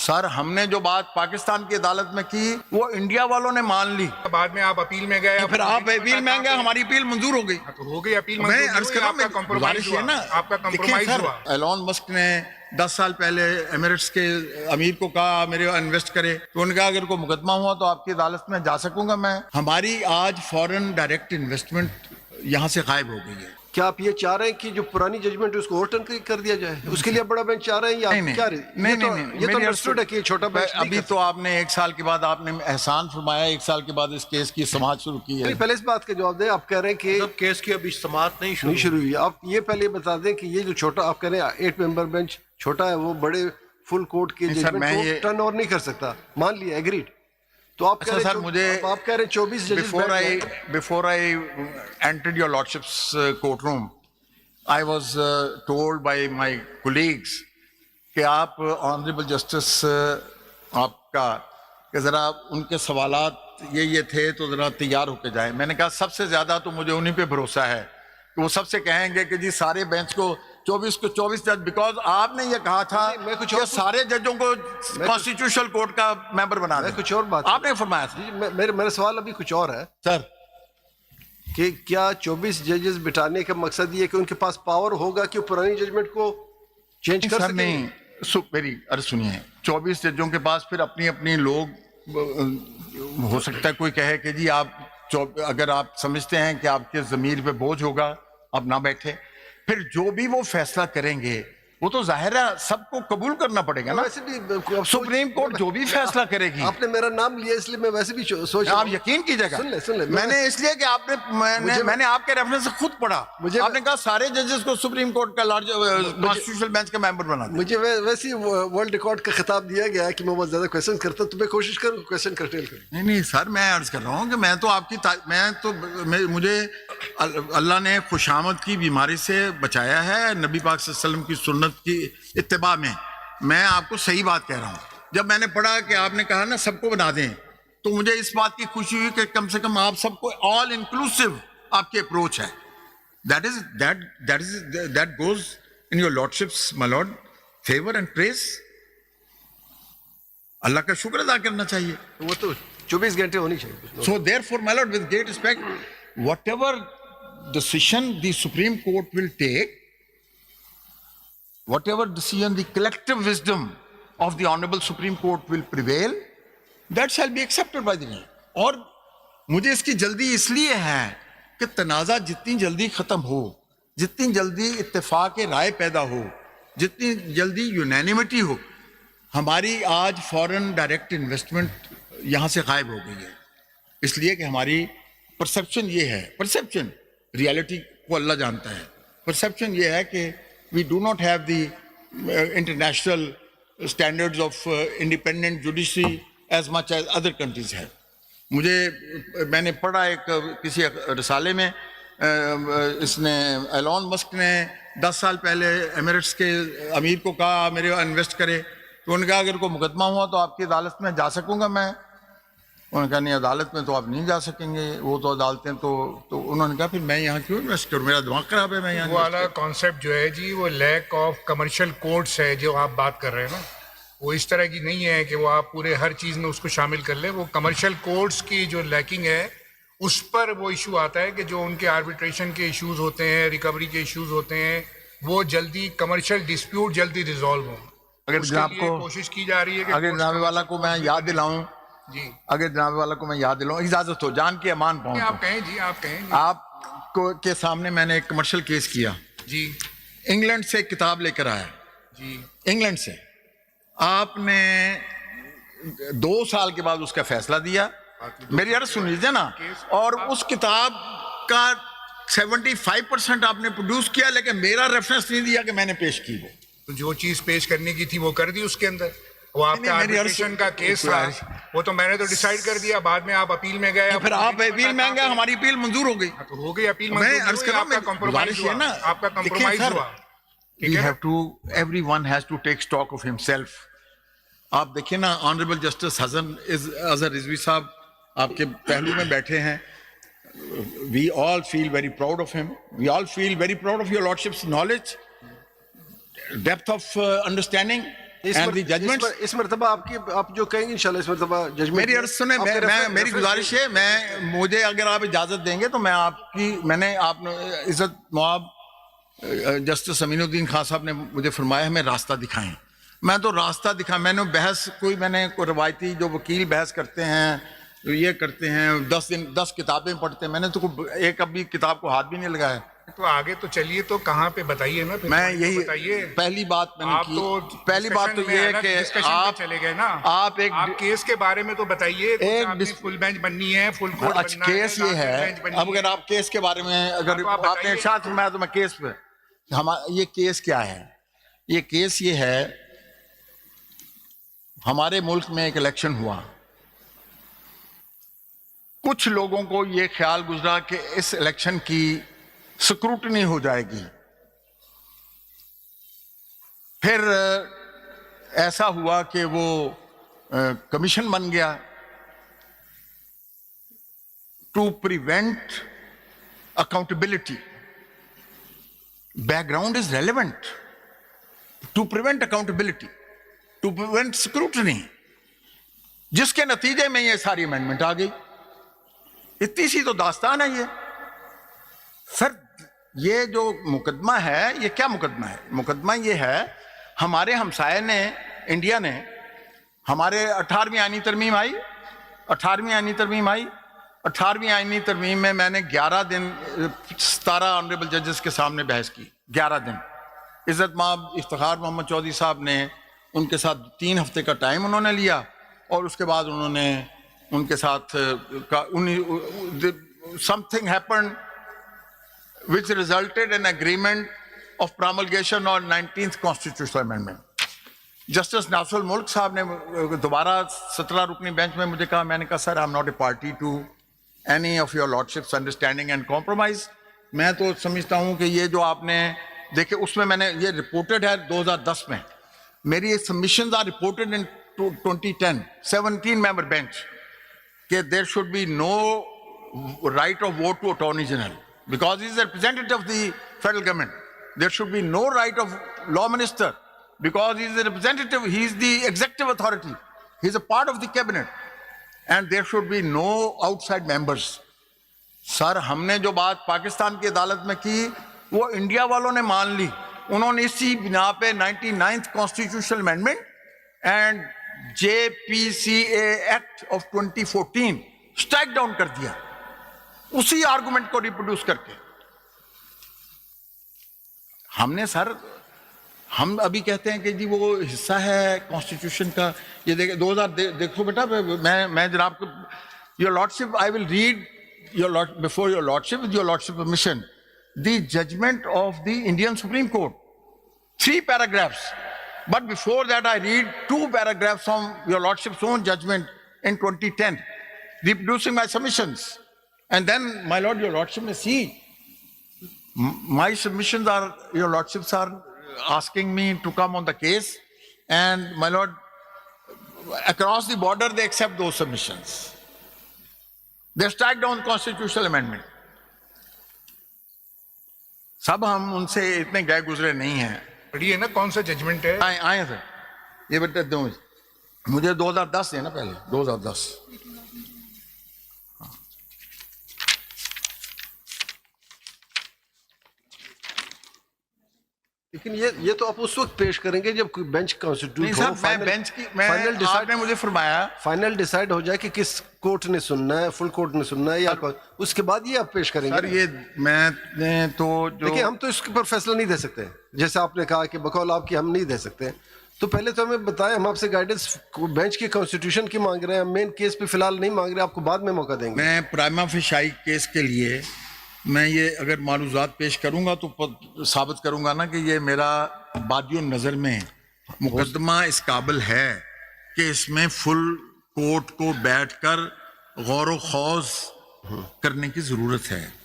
سر ہم نے جو بات پاکستان کی عدالت میں کی وہ انڈیا والوں نے مان لی. بعد میں آپ اپیل میں گئے, پھر آپ اپیل میں گئے, ہماری اپیل منظور ہو گئی. تو ہو گئی اپیل میں منظور عرض کر رہا ہوں, آپ کا کمپرومائز ہوا, آپ کا کمپرومائز ہوا. ایلون مسک نے 10 سال پہلے ایمریٹس کے امیر کو کہا میرے انویسٹ کرے, تو ان کا اگر کوئی مقدمہ ہوا تو آپ کی عدالت میں جا سکوں گا میں. ہماری آج فورن ڈائریکٹ انویسٹمنٹ یہاں سے غائب ہو گئی ہے. کیا آپ یہ چاہ رہے ہیں کہ جو پرانی ججمنٹ ہے اس کو اوورٹرن کر دیا جائے, اس کے لیے بڑا بینچ چاہ رہے ہیں یا کیا؟ یہ تو انڈرسٹوڈ ہے کہ چھوٹا بینچ ابھی تو آپ نے 1 سال کے بعد آپ نے احسان فرمایا, 1 سال کے بعد اس کیس کی سماعت شروع کی ہے. پہلے اس بات کا جواب دیں. آپ کہہ رہے ہیں کہ کیس کی ابھی سماعت نہیں شروع ہوئی. آپ یہ پہلے بتا دیں کہ یہ جو چھوٹا آپ کہہ رہے ہیں 8 ممبر بینچ چھوٹا ہے, وہ بڑے فل کورٹ کے ججمنٹ کو ٹرن اوور نہیں کر سکتا, مان لیا, ایگریڈ. تو آپ کہہ رہے ہیں مجھے آپ کہہ رہے ہیں 24 ججز. Before I entered your lordship's courtroom, I was told by my colleagues کہ آپ آنریبل جسٹس آپ کا کہ ذرا ان کے سوالات یہ تھے تو ذرا تیار ہو کے جائیں. میں نے کہا سب سے زیادہ تو مجھے انہی پہ بھروسہ ہے کہ وہ سب سے کہیں گے کہ جی سارے بینچ کو 24 جج, بیکاز آپ نے یہ کہا تھا کہ سارے ججوں کو کانسٹیٹیوشنل کورٹ کا ممبر بنا دیں. کچھ اور بات آپ نے فرمایا تھا. میرا سوال ابھی کچھ اور ہے سر کہ کیا 24 ججز بٹھانے کا مقصد یہ کہ ان کے پاس پاور ہوگا کہ پرانی ججمنٹ کو چینج کر سکیں؟ نہیں, میری عرض سنیے, 24 ججوں کے پاس پھر اپنی لوگ, ہو سکتا ہے کوئی کہے کہ جی آپ اگر آپ سمجھتے ہیں کہ آپ کے ضمیر پہ بوجھ ہوگا آپ نہ بیٹھے, پھر جو بھی وہ فیصلہ کریں گے وہ تو ظاہر ہے سب کو قبول کرنا پڑے گا نا. ویسے بھی سپریم کورٹ جو بھی فیصلہ کرے گی, آپ نے میرا نام لیا اس لیے میں ویسے بھی سوچ رہا ہوں. آپ یقین کیجئے گا, سن لیں میں نے اس لیے کہ آپ نے میں نے آپ کے ریفرنس سے خود پڑھا, آپ نے کہا سارے ججز کو سپریم کورٹ کا لارج کانسٹیٹیوشنل بینچ کا ممبر بنا دیں. مجھے ویسے ورلڈ ریکارڈ کا خطاب دیا گیا ہے کہ میں بہت زیادہ کویسچن کرتا ہوں, تو میں کوشش کروں کویسچن کرٹیل کروں. نہیں سر, میں عرض کر رہا ہوں کہ میں تو آپ کی مجھے اللہ نے خوشامد کی بیماری سے بچایا ہے, نبی پاک صلی اللہ علیہ وسلم کی سنت کی اتباع میں آپ کو صحیح بات کہہ رہا ہوں. جب میں نے پڑھا کہ آپ نے کہا نا سب کو بنا دیں, تو مجھے اس بات کی خوشی ہوئی کہ کم سے کم آپ سب کو آل انکلوسیو آپ کی اپروچ ہے. That goes in your lordships, my lord, favor and praise. اللہ کا شکر ادا کرنا چاہیے. وہ تو 24 گھنٹے ہونی چاہیے. So therefore, my lord, with great respect, whatever decision the Supreme Court will take, whatever decision the collective wisdom of the Honorable Supreme Court will prevail, that shall be accepted by the nation. اور مجھے اس کی جلدی اس لیے ہے کہ تنازع جتنی جلدی ختم ہو, جتنی جلدی اتفاق رائے پیدا ہو, جتنی جلدی یونینیمٹی ہو. ہماری آج فورن ڈائریکٹ انویسٹمنٹ یہاں سے غائب ہو گئی ہے, اس لیے کہ ہماری پرسپشن یہ ہے, پرسپشن ریالٹی کو اللہ جانتا ہے, پرسپشن یہ ہے کہ we do not have the international standards of independent judiciary as much as other countries have. میں نے پڑھا ایک کسی رسالے میں, اس نے ایلون مسک نے 10 سال پہلے ایمریٹس کے امیر کو کہا میرے انویسٹ کرے, تو ان کا اگر کوئی مقدمہ ہوا تو آپ کی عدالت میں جا سکوں گا میں. انہوں نے کہا نہیں, عدالت میں تو آپ نہیں جا سکیں گے, وہ تو عدالتیں تو انہوں نے کہا پھر میں یہاں کیوں انویسٹ کروں, میرا دماغ خراب ہے. میں یہاں وہ والا کانسیپٹ جو ہے جی, وہ لیک آف کمرشل کورٹس ہے جو آپ بات کر رہے ہیں نا, وہ اس طرح کی نہیں ہے کہ وہ آپ پورے ہر چیز میں اس کو شامل کر لیں. وہ کمرشل کورٹس کی جو لیکنگ ہے اس پر وہ ایشو آتا ہے کہ جو ان کے آربیٹریشن کے ایشوز ہوتے ہیں, ریکوری کے ایشوز ہوتے ہیں, وہ جلدی کمرشل ڈسپیوٹ جلدی ریزالو ہوں. اگر جناب کو کوشش کی جا رہی ہے کہ اگر جناب والا کو میں یاد دلاؤں, جی اگر جناب والا کو میں یاد دلاؤں, اجازت ہو, جان کے امان پہنچ, آپ کہیں جی, آپ کہیں آپ کو کے سامنے میں نے ایک کمرشل کیس کیا جی. انگلینڈ سے ایک کتاب لے کر آیا جی, انگلینڈ سے. آپ نے 2 سال کے بعد اس کا فیصلہ دیا, میری عرض سن لیجیے نا, اور اس کتاب کا 75% آپ نے پروڈیوس کیا, لیکن میرا ریفرنس نہیں دیا کہ میں نے پیش کی. وہ تو جو چیز پیش کرنے کی تھی وہ کر دی اس کے اندر. وہ آپ کا آربیٹریشن کا کیس تھا, وہ تو میں نے تو ڈیسائیڈ کر دیا, بعد میں آپ اپیل میں گئے, پھر آپ اپیل میں گئے, ہماری اپیل منظور ہو گئی. تو ہو گئی اپیل منظور, آپ کا کمپرومائز ہوا, آپ کا کمپرومائز ہوا. Everyone has to take stock of himself. آپ دیکھیں نا, آنریبل جسٹس حسن اظہر رضوی صاحب آپ کے پہلو میں بیٹھے ہیں. We all feel very proud of him. We all feel very proud of your lordship's knowledge, depth of understanding, and the judgments. اس مرتبہ آپ جو کہیں گے انشاءاللہ اس مرتبہ ججمنٹ. میری عرض سنیں, میری گزارش ہے, مجھے اگر آپ اجازت دیں گے تو میں نے آپ نے عزت مواب جسٹس امین الدین خان صاحب نے مجھے فرمایا ہمیں راستہ دکھائیں. میں تو راستہ میں نے بحث میں نے کوئی روایتی جو وکیل بحث کرتے ہیں یہ کرتے ہیں 10 کتابیں پڑھتے ہیں, میں نے تو ایک ابھی کتاب کو ہاتھ بھی نہیں لگایا. تو آگے تو چلیے, تو کہاں پہ بتائیے نا. میں یہی پہلی بات میں نے کی, پہلی بات تو یہ ہے کہ آپ چلے گئے نا, آپ کیس کے بارے میں تو بتائیے. فل بینچ بننی ہے, فل کورٹ بننا ہے. کیس یہ ہے, اب اگر آپ کیس کے بارے میں اگر آپ نے ارشاد فرمایا تو میں کیس پہ, یہ کیس کیا ہے؟ یہ کیس یہ ہے, ہمارے ملک میں ایک الیکشن ہوا, کچھ لوگوں کو یہ خیال گزرا کہ اس الیکشن کی سکروٹنی ہو جائے گی. پھر ایسا ہوا کہ وہ کمیشن بن گیا to prevent accountability. Background is relevant to prevent accountability, to prevent scrutiny, جس کے نتیجے میں یہ ساری امینڈمنٹ آ گئی. اتنی سی تو داستان ہے یہ. سر یہ جو مقدمہ ہے یہ کیا مقدمہ ہے؟ مقدمہ یہ ہے, ہمارے ہمسائے نے, انڈیا نے, ہمارے 18ویں آئینی ترمیم آئی, 18ویں آئینی ترمیم میں میں نے 11 دن 17 آنریبل ججز کے سامنے بحث کی. 11 دن. عزت مآب افتخار محمد چودھری صاحب نے ان کے ساتھ 3 ہفتے کا ٹائم انہوں نے لیا, اور اس کے بعد انہوں نے ان کے ساتھ something happened which resulted in agreement of promulgation on 19th constitutional amendment. Justice Nasir ul Mulk صاحب نے دوبارہ 17 رکنی بینچ میں مجھے کہا, میں نے کہا سر I'm not a party to any of your lordship's understanding and compromise. میں تو سمجھتا ہوں کہ یہ جو آپ نے دیکھے اس میں نے یہ رپورٹڈ ہے 2010 میں, میری submissions are reported in 2010 17 member bench کہ there should be no right of vote to Attorney General because he is a representative of the federal government. There should be no right of law minister because he is a representative, he is the executive authority, he is a part of the cabinet, and there should be no outside members. سر ہم نے جو بات پاکستان کی عدالت میں کی وہ India والوں نے مان لی, انہوں نے اسی بنا پہ 99th constitutional amendment and JPCA Act of 2014 strike down کر دیا, اسی آرگومنٹ کو ریپروڈیوس کر کے. ہم نے سر, ہم ابھی کہتے ہیں کہ جی وہ حصہ ہے کانسٹیٹیوشن کا. یہ دیکھیں 2000 دیکھو بیٹا, میں جناب کو your lordship I will read before your lordship with your lordship permission the judgment of the Indian Supreme Court, 3 paragraphs. But before that I read 2 paragraphs from your lordship's own judgment in 2010 reproducing my submissions, and then my lord, your lordship may see my submissions are, your lordships are asking me to come on the case, and my lord, across the border they accept those submissions, they strike down constitutional amendment. سب ہم ان سے اتنے گئے گزرے نہیں ہیں. پڑھیے نا کون سا ججمنٹ ہے. آئے سر, یہ بیٹا دو مجھے 2010 ہے نا, پہلے 2010. لیکن یہ تو آپ اس وقت پیش کریں گے جب کوئی بینچ کانسٹیٹیوٹ ہو. آپ نے مجھے فرمایا فائنل ڈیسائیڈ ہو جائے کہ کس کورٹ نے سننا ہے, فل کورٹ نے سننا ہے, یا اس کے بعد یہ آپ پیش کریں گے. سر یہ میں نے تو دیکھیں ہم تو اس کے پر فیصلہ نہیں دے سکتے, جیسے آپ نے کہا کہ بقول آپ کی ہم نہیں دے سکتے. تو پہلے تو ہمیں بتائیں, ہم آپ سے گائیڈنس بینچ کی کانسٹیٹیوشن کی مانگ رہے ہیں, مین کیس پہ فی الحال نہیں مانگ رہے, آپ کو بعد میں موقع دیں گے. میں پرائما فیشائی کیس کے لیے میں یہ اگر معروضات پیش کروں گا تو ثابت کروں گا نا کہ یہ میرا بادی نظر میں مقدمہ اس قابل ہے کہ اس میں فل کورٹ کو بیٹھ کر غور و خوض کرنے کی ضرورت ہے.